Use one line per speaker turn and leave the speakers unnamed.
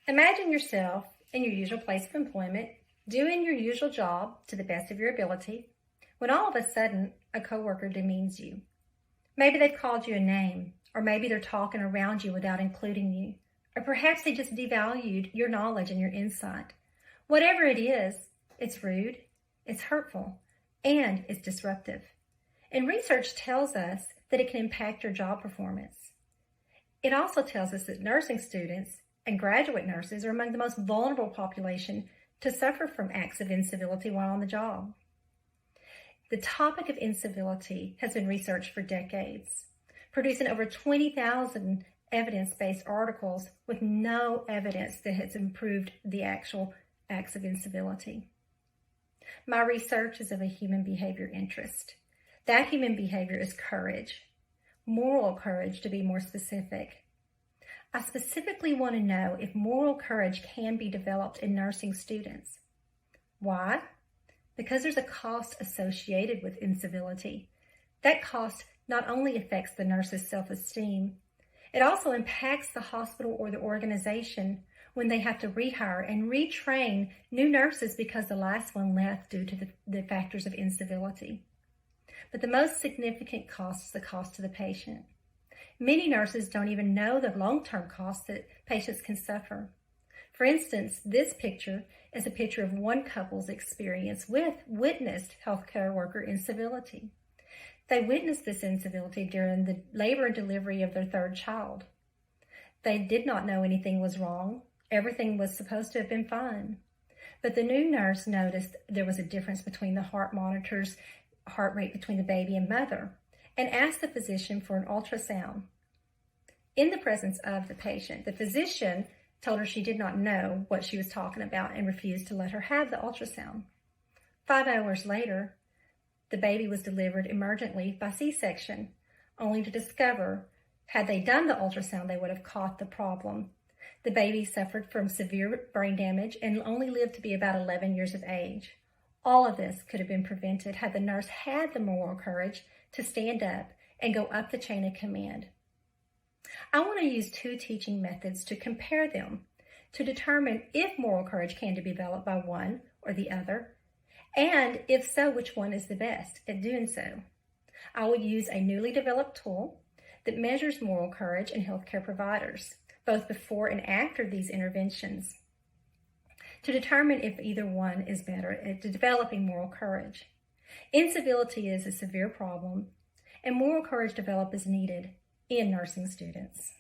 Imagine yourself in your usual place of employment, doing your usual job to the best of your ability, when all of a sudden a coworker demeans you. Maybe they've called you a name, or maybe they're talking around you without including you, or perhaps they just devalued your knowledge and your insight. Whatever it is, it's rude, it's hurtful, and it's disruptive. And research tells us that it can impact your job performance. It also tells us that nursing students and graduate nurses are among the most vulnerable population to suffer from acts of incivility while on the job. The topic of incivility has been researched for decades, producing over 20,000 evidence-based articles with no evidence that has improved the actual acts of incivility. My research is of a human behavior interest. That human behavior is courage, moral courage to be more specific. I specifically want to know if moral courage can be developed in nursing students. Why? Because there's a cost associated with incivility. That cost not only affects the nurse's self-esteem, it also impacts the hospital or the organization when they have to rehire and retrain new nurses because the last one left due to the factors of incivility. But the most significant cost is the cost to the patient. Many nurses don't even know the long-term costs that patients can suffer. For instance, this picture is a picture of one couple's experience with witnessed healthcare worker incivility. They witnessed this incivility during the labor and delivery of their third child. They did not know anything was wrong. Everything was supposed to have been fine. But the new nurse noticed there was a difference between the heart monitor's heart rate between the baby and mother, and asked the physician for an ultrasound. In the presence of the patient, the physician told her she did not know what she was talking about and refused to let her have the ultrasound. 5 hours later, the baby was delivered emergently by C-section, only to discover, had they done the ultrasound, they would have caught the problem. The baby suffered from severe brain damage and only lived to be about 11 years of age. All of this could have been prevented had the nurse had the moral courage to stand up and go up the chain of command. I want to use two teaching methods to compare them to determine if moral courage can be developed by one or the other, and if so, which one is the best at doing so. I will use a newly developed tool that measures moral courage in healthcare providers, both before and after these interventions, to determine if either one is better at developing moral courage. Incivility is a severe problem, and moral courage developed is needed in nursing students.